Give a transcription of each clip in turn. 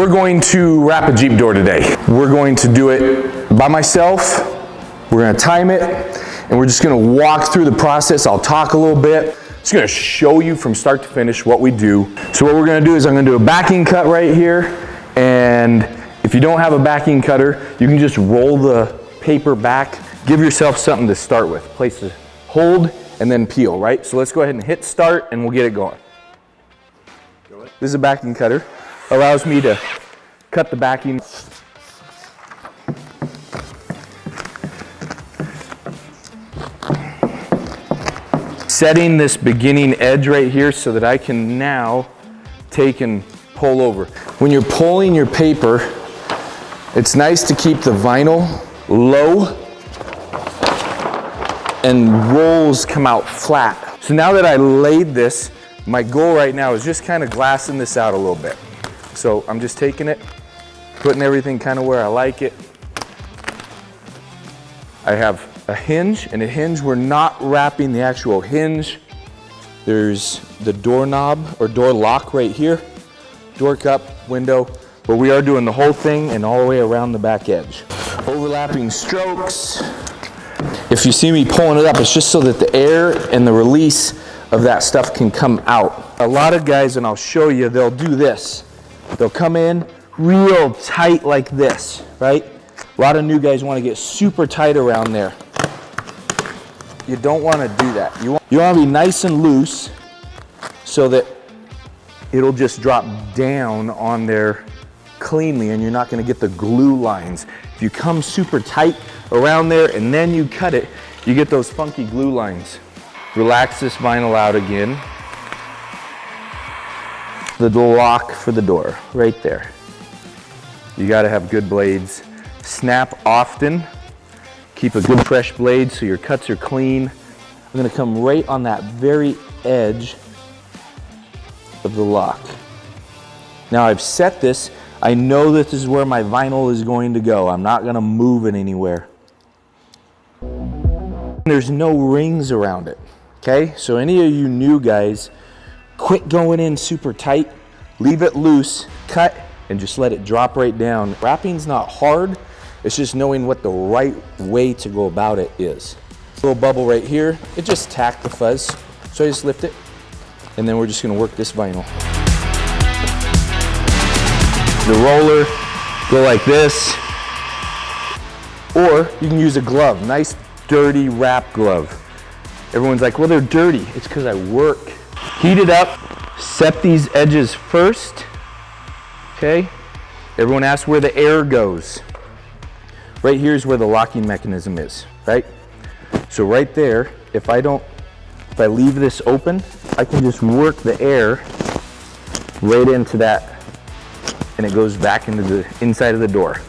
we're going to wrap a Jeep door today. We're going to do it by myself. We're gonna time it, and we're just gonna walk through the process. I'll talk a little bit. Just gonna show you from start to finish what we do. So what we're gonna do is I'm gonna do a backing cut right here, and if you don't have a backing cutter, you can just roll the paper back. Give yourself something to start with. Place to hold and then peel, right? So let's go ahead and hit start and we'll get it going. This is a backing cutter. Allows me to cut the backing. Setting this beginning edge right here so that I can now take and pull over. When you're pulling your paper, it's nice to keep the vinyl low and rolls come out flat. So now that I laid this, my goal right now is just kind of glassing this out a little bit. So I'm just taking it, putting everything kind of where I like it. I have a hinge, and a hinge, we're not wrapping the actual hinge. There's the doorknob or door lock right here, door cup, window, but we are doing the whole thing and all the way around the back edge. Overlapping strokes. If you see me pulling it up, it's just so that the air and the release of that stuff can come out. A lot of guys, and I'll show you, they'll do this. They'll come in real tight like this, right? A lot of new guys want to get super tight around there. You don't want to do that. You want to be nice and loose so that it'll just drop down on there cleanly and you're not going to get the glue lines. If you come super tight around there and then you cut it, you get those funky glue lines. Relax this vinyl out again. The lock for the door, right there. You got to have good blades. Snap often. Keep a good fresh blade so your cuts are clean. I'm gonna come right on that very edge of the lock. Now I've set this. I know this is where my vinyl is going to go. I'm not gonna move it anywhere. There's no rings around it, okay? So any of you new guys, quit going in super tight, leave it loose, cut, and just let it drop right down. Wrapping's not hard. It's just knowing what the right way to go about it is. Little bubble right here, it just tacked the fuzz. So I just lift it, and then we're just gonna work this vinyl. The roller, go like this, or you can use a glove, nice dirty wrap glove. Everyone's like, well, they're dirty. It's because I work. Heat it up, set these edges first, okay? Everyone asks where the air goes. Right here is where the locking mechanism is, right? So right there, if I leave this open, I can just work the air right into that and it goes back into the inside of the door.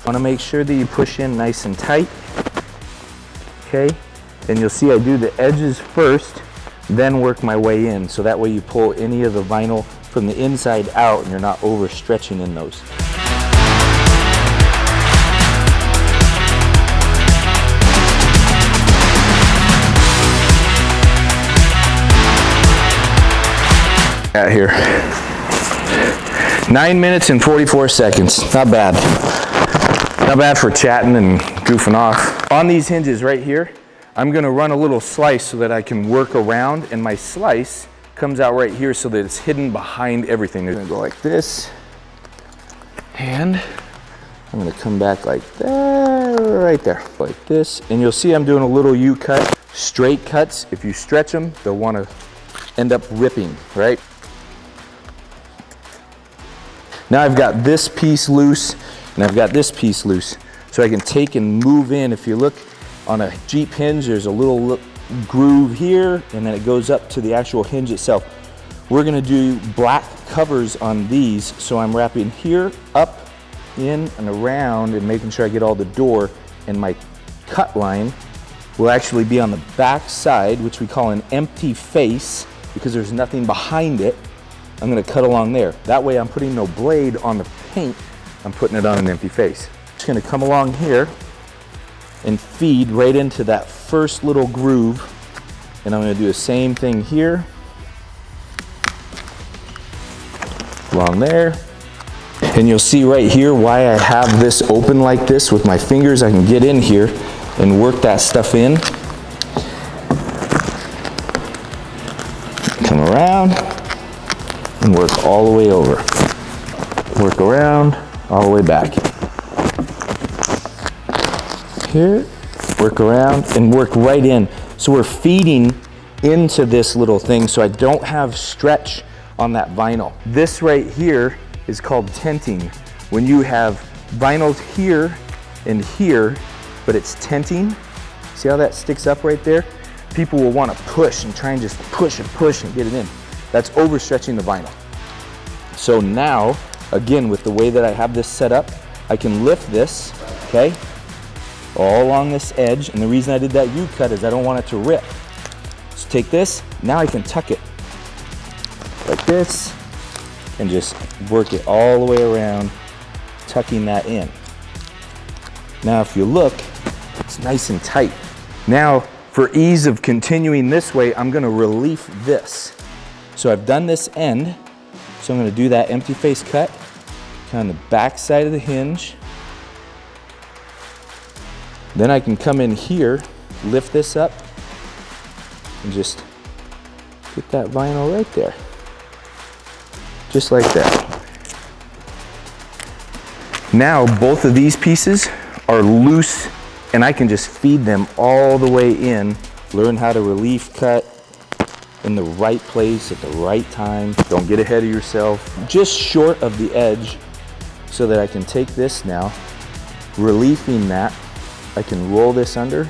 Want to make sure that you push in nice and tight, okay? And you'll see I do the edges first, then work my way in. So that way you pull any of the vinyl from the inside out and you're not overstretching in those. Out here. 9 minutes and 44 seconds. Not bad. Not bad for chatting and goofing off. On these hinges right here, I'm gonna run a little slice so that I can work around, and my slice comes out right here so that it's hidden behind everything. I'm gonna go like this, and I'm gonna come back like that, right there, like this. And you'll see I'm doing a little U-cut. Straight cuts, if you stretch them, they'll wanna end up ripping, right? Now I've got this piece loose and I've got this piece loose. So I can take and move in. If you look on a Jeep hinge, there's a little groove here and then it goes up to the actual hinge itself. We're gonna do black covers on these. So I'm wrapping here, up, in, and around and making sure I get all the door, and my cut line will actually be on the back side, which we call an empty face because there's nothing behind it. I'm gonna cut along there. That way I'm putting no blade on the paint, I'm putting it on an empty face. Just gonna come along here and feed right into that first little groove. And I'm gonna do the same thing here. Along there. And you'll see right here why I have this open like this. With my fingers, I can get in here and work that stuff in. Come around and work all the way over. Work around, all the way back. Here, work around and work right in. So we're feeding into this little thing so I don't have stretch on that vinyl. This right here is called tenting. When you have vinyls here and here, but it's tenting, see how that sticks up right there? People will want to push and try and just push and get it in. That's overstretching the vinyl. So now, again, with the way that I have this set up, I can lift this, okay, all along this edge. And the reason I did that U-cut is I don't want it to rip. So take this, now I can tuck it like this and just work it all the way around, tucking that in. Now if you look, it's nice and tight. Now for ease of continuing this way, I'm gonna relief this. So I've done this end, so I'm gonna do that empty face cut, kind of the back side of the hinge. Then I can come in here, lift this up, and just get that vinyl right there. Just like that. Now both of these pieces are loose and I can just feed them all the way in. Learn how to relief cut in the right place at the right time. Don't get ahead of yourself. Just short of the edge so that I can take this now, relieving that. I can roll this under,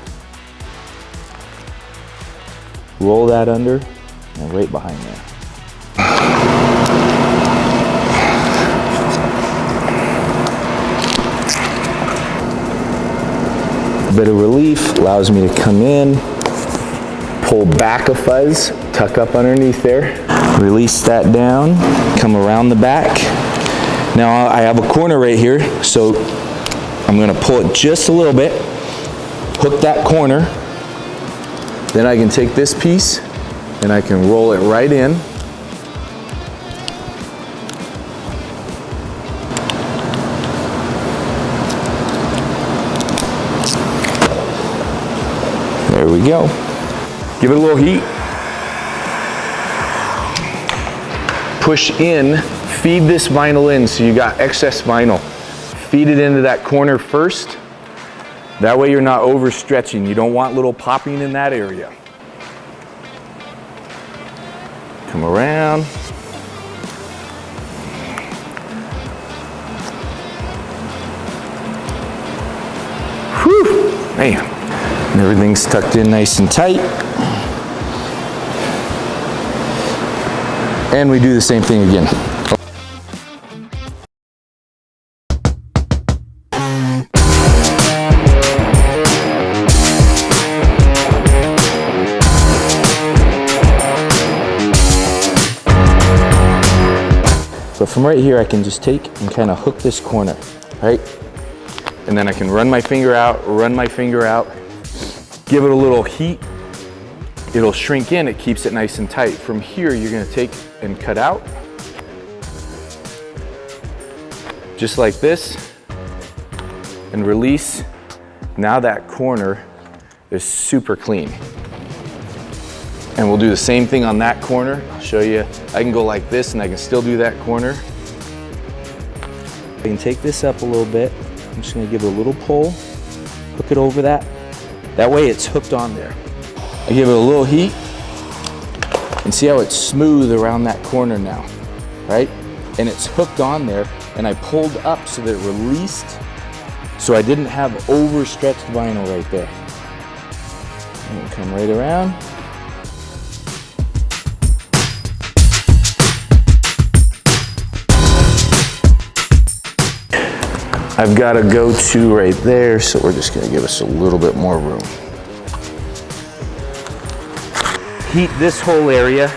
roll that under, and right behind there. A bit of relief allows me to come in, pull back a fuzz, tuck up underneath there, release that down, come around the back. Now I have a corner right here, so I'm gonna pull it just a little bit, hook that corner, then I can take this piece and I can roll it right in. There we go. Give it a little heat. Push in, feed this vinyl in so you got excess vinyl. Feed it into that corner first. That way you're not overstretching. You don't want little popping in that area. Come around. Whew, man. And everything's tucked in nice and tight. And we do the same thing again. But from right here, I can just take and kind of hook this corner, right? And then I can run my finger out, give it a little heat. It'll shrink in, it keeps it nice and tight. From here, you're gonna take and cut out. Just like this, and release. Now that corner is super clean. And we'll do the same thing on that corner. I'll show you. I can go like this and I can still do that corner. I can take this up a little bit. I'm just gonna give it a little pull, hook it over that. That way it's hooked on there. I give it a little heat and see how it's smooth around that corner now, right? And it's hooked on there and I pulled up so that it released so I didn't have overstretched vinyl right there. And come right around. I've got a go-to right there, so we're just gonna give us a little bit more room. Heat this whole area,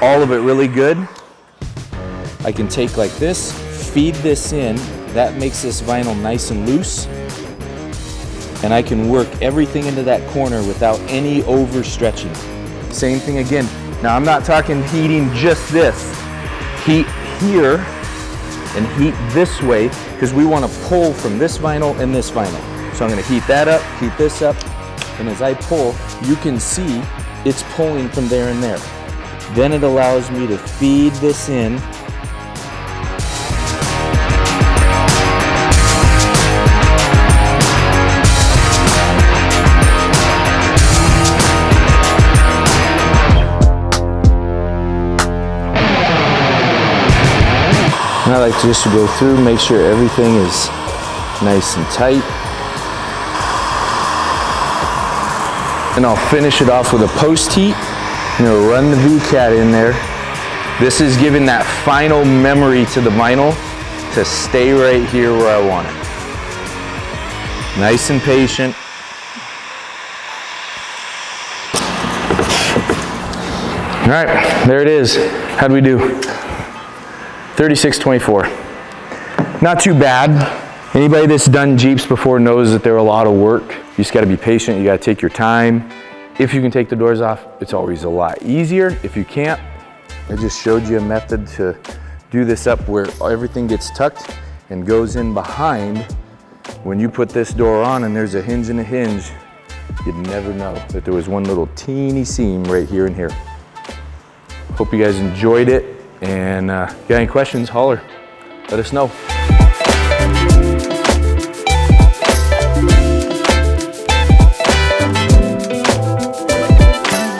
all of it really good. I can take like this, feed this in, that makes this vinyl nice and loose. And I can work everything into that corner without any overstretching. Same thing again. Now I'm not talking heating just this. Heat here, and heat this way because we want to pull from this vinyl and this vinyl. So I'm going to heat that up, heat this up, and as I pull, you can see it's pulling from there and there. Then it allows me to feed this in. And I like to just go through, make sure everything is nice and tight. And I'll finish it off with a post heat. I'm gonna run the VCAT in there. This is giving that final memory to the vinyl to stay right here where I want it. Nice and patient. All right, there it is. How'd we do? 36-24. Not too bad. Anybody that's done Jeeps before knows that they're a lot of work. You just gotta be patient, you gotta take your time. If you can take the doors off, it's always a lot easier. If you can't, I just showed you a method to do this up where everything gets tucked and goes in behind. When you put this door on and there's a hinge and a hinge, you'd never know that there was one little teeny seam right here and here. Hope you guys enjoyed it, and got any questions, holler, let us know.